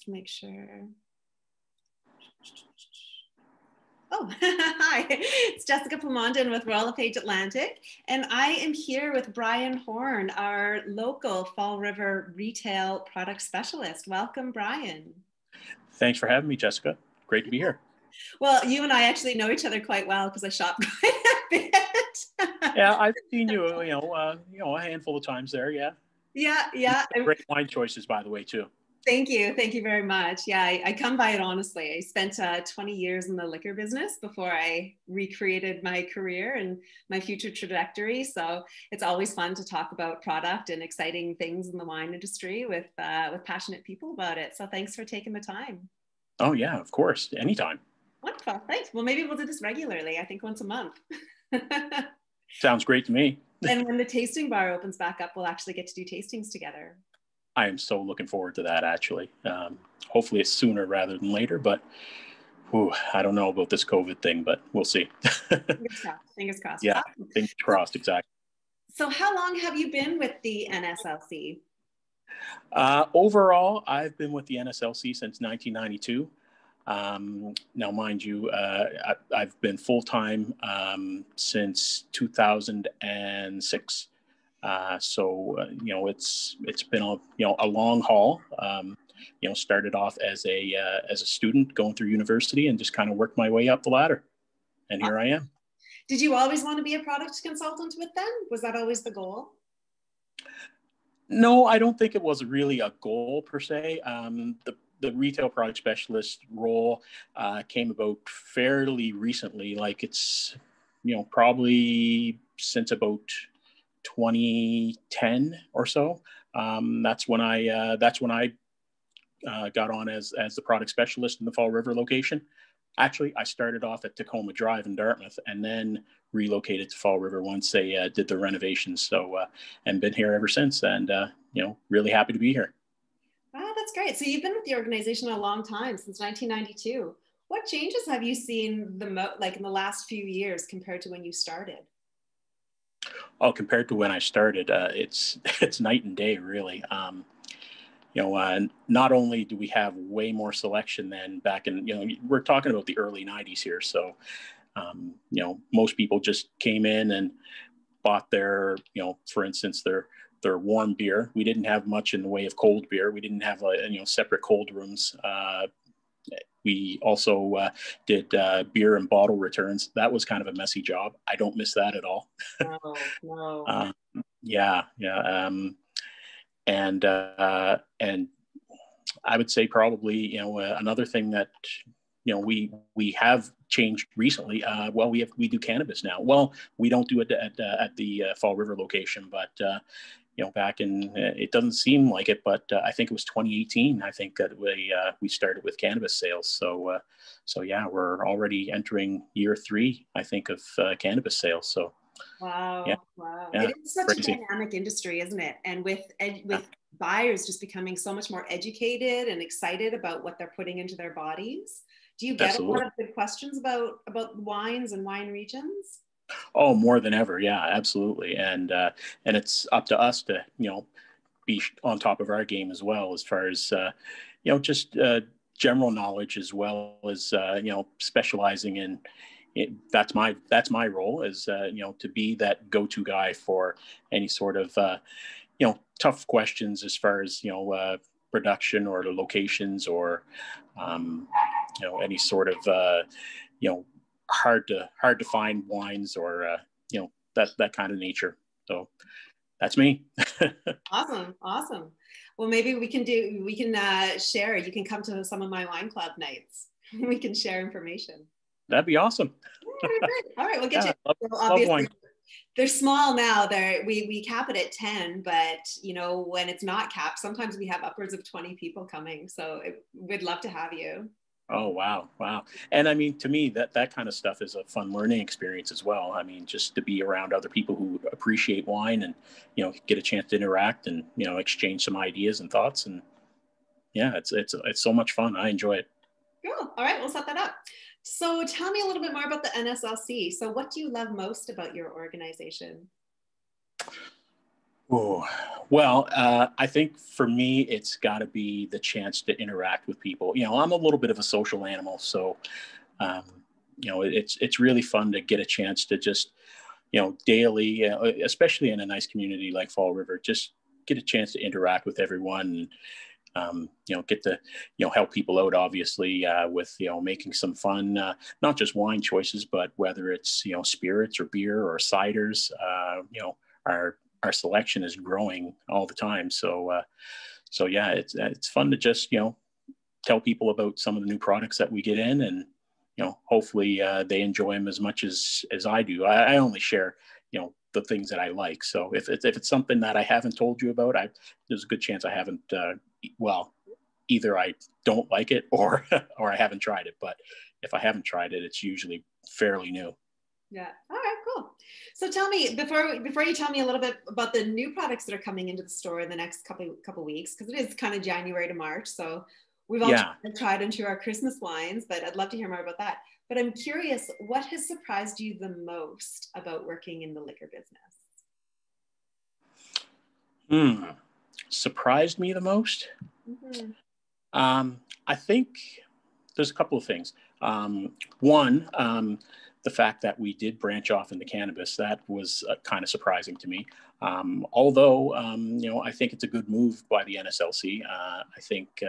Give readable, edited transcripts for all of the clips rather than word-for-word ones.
to make sure. Oh, hi, it's Jessica Plamondon with Royal LePage Atlantic, and I am here with Brian Horne, our local Fall River retail product specialist. Welcome, Brian. Thanks for having me, Jessica. Great to be here. Well, you and I actually know each other quite well because I shop quite a bit. Yeah, I've seen you, a handful of times there. Yeah. Yeah. Great wine choices, by the way, too. Thank you very much. Yeah, I come by it honestly. I spent 20 years in the liquor business before I recreated my career and my future trajectory. So it's always fun to talk about product and exciting things in the wine industry with passionate people about it. So thanks for taking the time. Oh yeah, of course, anytime. Wonderful, thanks. Well, maybe we'll do this regularly. I think once a month. Sounds great to me. And when the tasting bar opens back up, we'll actually get to do tastings together. I am so looking forward to that, actually. Hopefully it's sooner rather than later, but I don't know about this COVID thing, but we'll see. Fingers crossed. Yeah, fingers crossed, exactly. So how long have you been with the NSLC? Overall, I've been with the NSLC since 1992. Now, mind you, I've been full-time since 2006. It's been a long haul. Started off as a student going through university and just kind of worked my way up the ladder, and here I am. Did you always want to be a product consultant with them? Was that always the goal? No, I don't think it was really a goal per se. The retail product specialist role came about fairly recently. Like it's, probably since about 2010 or so. That's when I got on as the product specialist in the Fall River location. Actually, I started off at Tacoma Drive in Dartmouth and then relocated to Fall River once they did the renovations. So, and been here ever since, and really happy to be here. Wow, that's great. So you've been with the organization a long time, since 1992. What changes have you seen in the last few years compared to when you started? Oh, compared to when I started, it's night and day, really. Not only do we have way more selection than back in, we're talking about the early 90s here. So, most people just came in and bought their, for instance, their warm beer. We didn't have much in the way of cold beer. We didn't have separate cold rooms. We also did beer and bottle returns. That was kind of a messy job. I don't miss that at all. No. Yeah. And I would say probably another thing that we have changed recently. We do cannabis now. Well, we don't do it at the Fall River location, but back in it doesn't seem like it, but I think it was 2018. I think that we started with cannabis sales. So yeah, we're already entering year 3, I think, of cannabis sales. So. Wow. Yeah. It is such a dynamic industry, isn't it? And with buyers just becoming so much more educated and excited about what they're putting into their bodies. Do you get Absolutely. a lot of good questions about wines and wine regions? Oh, more than ever. Yeah, absolutely. And it's up to us to, be on top of our game as well, as far as, just general knowledge, as well as, specializing in it. That's my role, is, to be that go-to guy for any sort of, tough questions as far as, production or the locations or, any sort of, hard to find wines or that kind of nature. So that's me. Awesome. Well, maybe we can share. You can come to some of my wine club nights. We can share information. That'd be awesome. All right, we'll get you. Love wine. They're small now. We cap it at 10, but when it's not capped, sometimes we have upwards of 20 people coming. So we'd love to have you. Oh, wow. And I mean, to me, that kind of stuff is a fun learning experience as well. I mean, just to be around other people who appreciate wine and, get a chance to interact and, exchange some ideas and thoughts. And yeah, it's so much fun. I enjoy it. Cool. All right, we'll set that up. So tell me a little bit more about the NSLC. So what do you love most about your organization? Oh, well, I think for me, it's got to be the chance to interact with people. I'm a little bit of a social animal, so um, it's really fun to get a chance to just daily, especially in a nice community like Fall River, just get a chance to interact with everyone. Get to help people out, obviously, with making some fun, not just wine choices, but whether it's spirits or beer or ciders. Our selection is growing all the time, so yeah, it's fun to just tell people about some of the new products that we get in, and hopefully they enjoy them as much as I do. I only share the things that I like. So if it's something that I haven't told you about, there's a good chance I haven't. Well, either I don't like it or or I haven't tried it. But if I haven't tried it, it's usually fairly new. Yeah. All right, cool. So tell me, before you tell me a little bit about the new products that are coming into the store in the next couple weeks, because it is kind of January to March, so we've all Yeah. tried into our Christmas wines, but I'd love to hear more about that. But I'm curious, what has surprised you the most about working in the liquor business? Surprised me the most? Mm-hmm. I think there's a couple of things. One, the fact that we did branch off into cannabis, that was kind of surprising to me. Although, I think it's a good move by the NSLC. I think,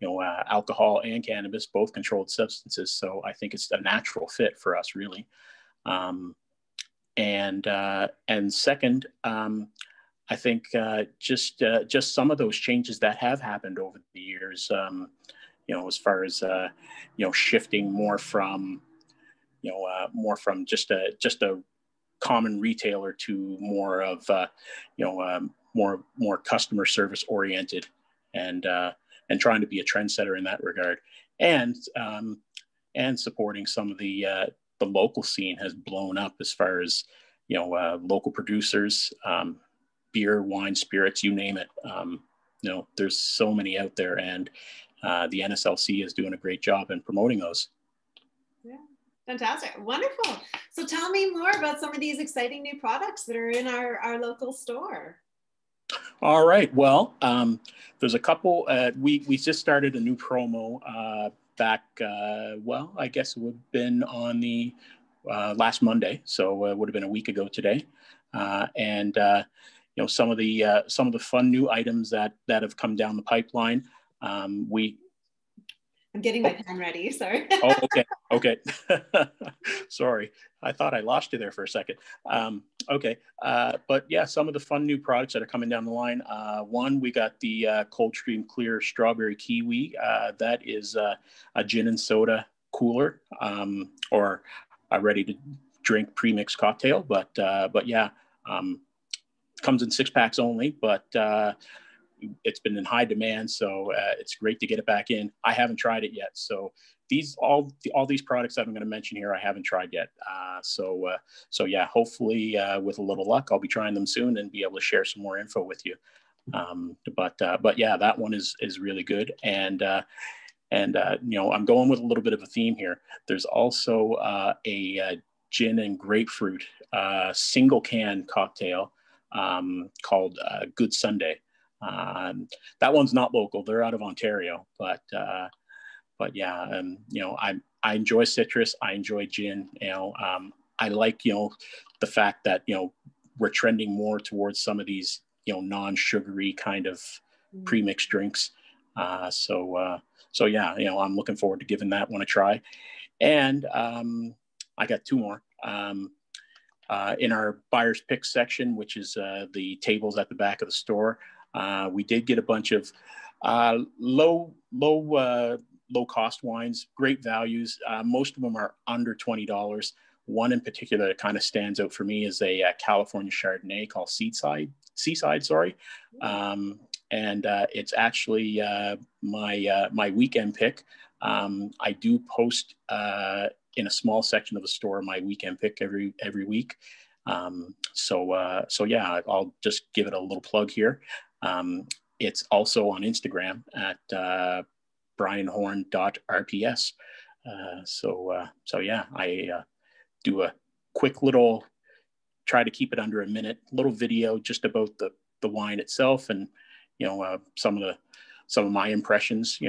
alcohol and cannabis, both controlled substances. So I think it's a natural fit for us, really. And second, I think just some of those changes that have happened over the years, as far as shifting more from just a common retailer to more of more customer service oriented, and trying to be a trendsetter in that regard, and supporting some of the local scene has blown up as far as local producers, beer, wine, spirits, you name it. There's so many out there, and the NSLC is doing a great job in promoting those. Yeah, fantastic. Wonderful. So tell me more about some of these exciting new products that are in our local store. All right. Well, there's a couple. We just started a new promo back. Well, I guess it would have been on the last Monday, so it would have been a week ago today. And some of the fun new items that have come down the pipeline. I'm getting my pen ready. Sorry. Oh, okay. Sorry, I thought I lost you there for a second. Okay, but yeah, some of the fun new products that are coming down the line. One, we got the Cold Stream Clear Strawberry Kiwi. That is a gin and soda cooler, or a ready to drink pre-mixed cocktail. But yeah, comes in 6-packs only, but it's been in high demand, so it's great to get it back in. I haven't tried it yet, so all these products that I'm going to mention here, I haven't tried yet. So yeah, hopefully with a little luck, I'll be trying them soon and be able to share some more info with you. But yeah, that one is really good, and I'm going with a little bit of a theme here. There's also a gin and grapefruit single can cocktail called Good Sunday. That one's not local; they're out of Ontario, but yeah, I enjoy citrus. I enjoy gin. I like the fact that we're trending more towards some of these non-sugary kind of pre-mixed drinks. So yeah, I'm looking forward to giving that one a try. And I got two more. In our buyer's pick section, which is the tables at the back of the store, we did get a bunch of low cost wines, great values. Most of them are under $20. One in particular that kind of stands out for me is a California Chardonnay called Seaside, sorry. And it's actually my weekend pick. I do post in a small section of the store my weekend pick every week. So yeah, I'll just give it a little plug here. It's also on Instagram at brianhorne.rps. So yeah, I do a quick little, try to keep it under a minute, little video just about the the wine itself, and some of my impressions.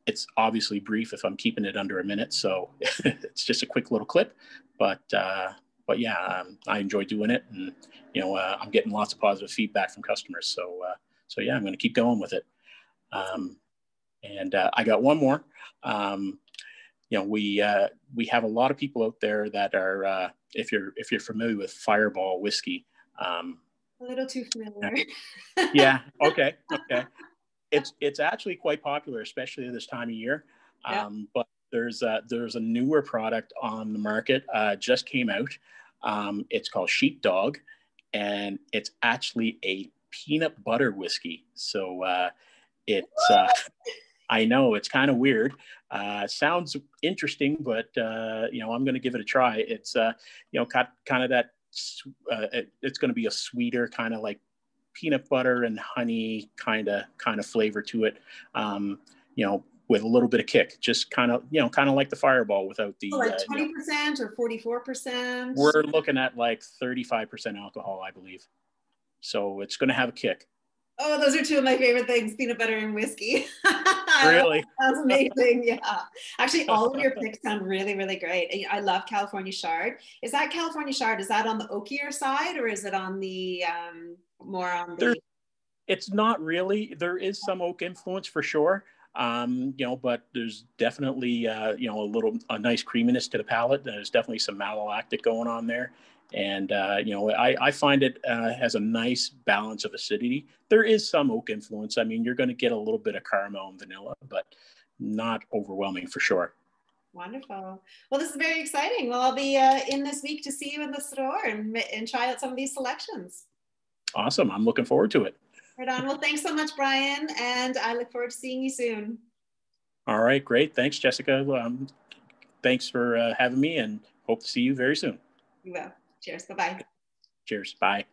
It's obviously brief if I'm keeping it under a minute, so it's just a quick little clip. But yeah, I enjoy doing it, and I'm getting lots of positive feedback from customers. So yeah, I'm going to keep going with it. And I got one more. We have a lot of people out there that are, if you're familiar with Fireball whiskey. A little too familiar. Yeah. Okay. It's actually quite popular, especially this time of year. But there's a newer product on the market, just came out. It's called Sheepdog, and it's actually a peanut butter whiskey. So I know it's kind of weird. Sounds interesting, but I'm going to give it a try. It's kind of that. It's going to be a sweeter kind of like peanut butter and honey kind of flavor to it. With a little bit of kick, just kind of like the Fireball without the like 20% or 44%. We're looking at like 35% alcohol, I believe. So it's going to have a kick. Oh, those are two of my favorite things, peanut butter and whiskey. Really? That's amazing. Yeah. Actually, all of your picks sound really, really great. I love California Shard. Is that California Shard? Is that on the oakier side, or is it on the more on the... It's not really. There is some oak influence for sure. But there's definitely, a nice creaminess to the palate. There's definitely some malolactic going on there. And, I find it has a nice balance of acidity. There is some oak influence. I mean, you're going to get a little bit of caramel and vanilla, but not overwhelming for sure. Wonderful. Well, this is very exciting. Well, I'll be in this week to see you in the store and try out some of these selections. Awesome. I'm looking forward to it. Right on. Well, thanks so much, Brian. And I look forward to seeing you soon. All right. Great. Thanks, Jessica. Thanks for having me, and hope to see you very soon. You will. Cheers. Bye-bye. Cheers. Bye.